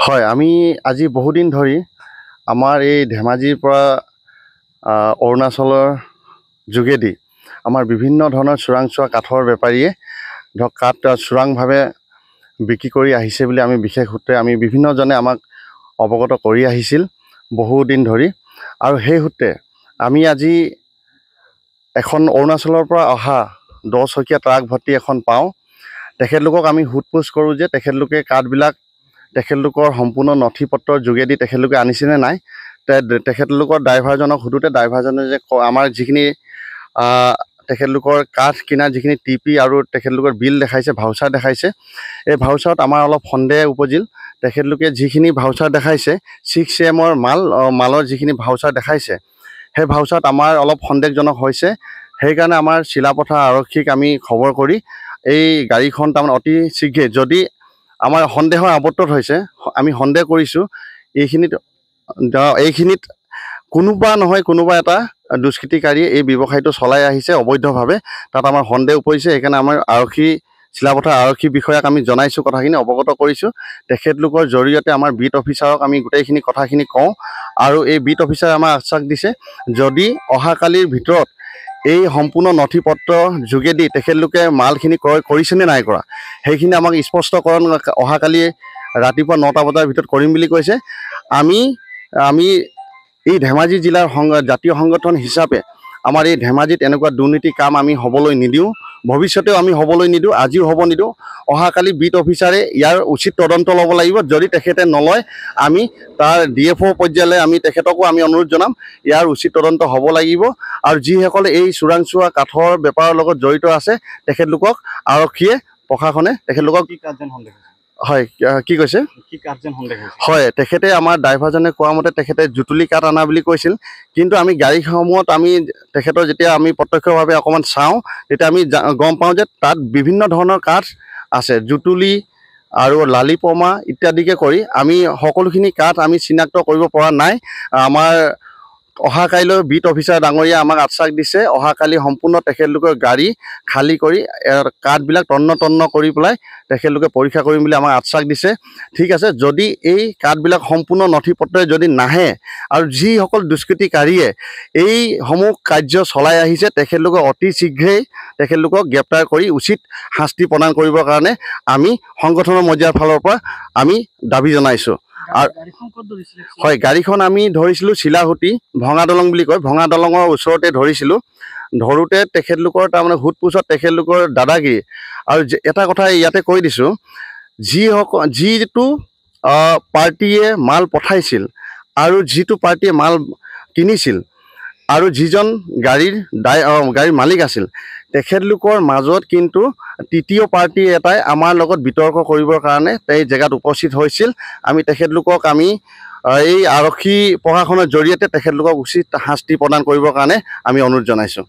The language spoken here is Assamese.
হয়, আমি আজি বহুদিন ধৰি আমাৰ এই ধেমাজিৰ পৰা অৰুণাচলৰ যোগেদি আমাৰ বিভিন্ন ধৰণৰ চোৰাংচোৱা কাঠৰ বেপাৰীয়ে ধৰক কাঠ চোৰাংভাৱে বিক্ৰী কৰি আহিছে বুলি আমি বিশেষ সূত্ৰে আমি বিভিন্নজনে আমাক অৱগত কৰি আহিছিল বহুদিন ধৰি। আৰু সেই সূত্ৰে আমি আজি এখন অৰুণাচলৰ পৰা অহা 10 চকীয়া ট্ৰাক ভৰ্তি এখন পাওঁ। তেখেতলোকক আমি সোধ-পোছ কৰোঁ যে তেখেতলোকে কাঠবিলাক তেখেতলোকৰ সম্পূৰ্ণ নথি পত্ৰৰ যোগেদি তেখেতলোকে আনিছেনে নাই। তেখেতলোকৰ ড্ৰাইভাৰজনক সোধোতে ড্ৰাইভাৰজনে যে আমাৰ যিখিনি তেখেতলোকৰ কাঠ কিনাৰ যিখিনি টিপি আৰু তেখেতলোকৰ বিল দেখাইছে, ভাউচাৰ দেখাইছে, এই ভাউচাৰত আমাৰ অলপ সন্দেহ উপজিল। তেখেতলোকে যিখিনি ভাউচাৰ দেখাইছে 6 AM মালৰ যিখিনি ভাউচাৰ দেখাইছে, সেই ভাউচাৰত আমাৰ অলপ সন্দেহজনক হৈছে। সেইকাৰণে আমাৰ চিলাপথাৰ আৰক্ষীক আমি খবৰ কৰি এই গাড়ীখন তাৰমানে অতি শীঘ্ৰে, যদি আমাৰ সন্দেহৰ আৱৰ্তত হৈছে, আমি সন্দেহ কৰিছোঁ এইখিনিত কোনোবা নহয় কোনোবা এটা দুষ্কৃতিকাৰীয়ে এই ব্যৱসায়টো চলাই আহিছে অবৈধভাৱে। তাত আমাৰ সন্দেহ উপজিছে। সেইকাৰণে আমাৰ চিলাপথাৰ আৰক্ষী বিষয়াক আমি জনাইছোঁ, কথাখিনি অৱগত কৰিছোঁ। তেখেতলোকৰ জৰিয়তে আমাৰ বিট অফিচাৰক আমি গোটেইখিনি কথাখিনি কওঁ আৰু এই বিট অফিচাৰে আমাক আশ্বাস দিছে যদি অহাকালিৰ ভিতৰত এই সম্পূৰ্ণ নথি পত্ৰ যোগেদি তেখেতলোকে মালখিনি ক্ৰয় কৰিছেনে নাই কৰা, সেইখিনি আমাক স্পষ্টকৰণ অহাকালি ৰাতিপুৱা 9টা বজাৰ ভিতৰত কৰিম বুলি কৈছে। আমি এই ধেমাজি জিলাৰ জাতীয় সংগঠন হিচাপে আমাৰ এই ধেমাজিত এনেকুৱা দুৰ্নীতি কাম আমি হ'বলৈ নিদিওঁ, ভৱিষ্যতেও আমি হ'বলৈ নিদিওঁ, আজিও হ'ব নিদিওঁ। অহাকালি বিট অফিচাৰে ইয়াৰ উচিত তদন্ত ল'ব লাগিব। যদি তেখেতে নলয়, আমি তাৰ DFO পৰ্যায়লৈ আমি তেখেতকো আমি অনুৰোধ জনাম, ইয়াৰ উচিত তদন্ত হ'ব লাগিব। আৰু যিসকলে এই চোৰাংচোৱা কাঠৰ বেপাৰৰ লগত জড়িত আছে তেখেতলোকক আৰক্ষীয়ে প্ৰশাসনে তেখেতলোকক হয় কি কৈছে হয়, তেখেতে আমাৰ ড্ৰাইভাৰজনে কোৱা মতে তেখেতে জুতুলি কাঠ অনা বুলি কৈছিল। কিন্তু আমি গাড়ীসমূহত আমি তেখেতৰ যেতিয়া আমি প্ৰত্যক্ষভাৱে অকণমান চাওঁ, তেতিয়া আমি গম পাওঁ যে তাত বিভিন্ন ধৰণৰ কাঠ আছে, জুতুলি আৰু লালিপমা ইত্যাদিকে কৰি আমি সকলোখিনি কাঠ আমি চিনাক্ত কৰিব পৰা নাই। আমাৰ অহাকালিলৈ বিট অফিচাৰ ডাঙৰীয়া আমাক আশ্বাস দিছে, অহাকালি সম্পূৰ্ণ তেখেতলোকৰ গাড়ী খালী কৰি কাঠবিলাক তন্ন কৰি পেলাই তেখেতলোকে পৰীক্ষা কৰিম বুলি আমাক আশ্বাস দিছে। ঠিক আছে, যদি এই কাঠবিলাক সম্পূৰ্ণ নথি পত্ৰই যদি নাহে আৰু যিসকল দুষ্কৃতিকাৰীয়ে এইসমূহ কাৰ্য চলাই আহিছে তেখেতলোকক অতি শীঘ্ৰেই তেখেতলোকক গ্ৰেপ্তাৰ কৰি উচিত শাস্তি প্ৰদান কৰিবৰ কাৰণে আমি সংগঠনৰ মজিয়াৰ ফালৰ পৰা আমি দাবী জনাইছোঁ। হয়, গাড়ীখন আমি ধৰিছিলোঁ চিলাহুটি ভঙা দলং বুলি কয়, ভঙা দলঙৰ ওচৰতে ধৰিছিলোঁ। ধৰোঁতে তেখেতলোকৰ তাৰমানে সোধ-পোছত তেখেতলোকৰ দাদাগিৰি। আৰু এটা কথা ইয়াতে কৈ দিছোঁ, যিটো পাৰ্টীয়ে মাল পঠাইছিল আৰু যিটো পাৰ্টীয়ে মাল কিনিছিল আৰু যিজন গাড়ীৰ মালিক আছিল, তেখেতলোকৰ মাজত কিন্তু তৃতীয় পাৰ্টী এটাই আমাৰ লগত বিতৰ্ক কৰিবৰ কাৰণে এই জেগাত উপস্থিত হৈছিল। আমি তেখেতলোকক এই আৰক্ষী প্ৰশাসনৰ জৰিয়তে তেখেতলোকক উচিত শাস্তি প্ৰদান কৰিবৰ কাৰণে আমি অনুৰোধ জনাইছোঁ।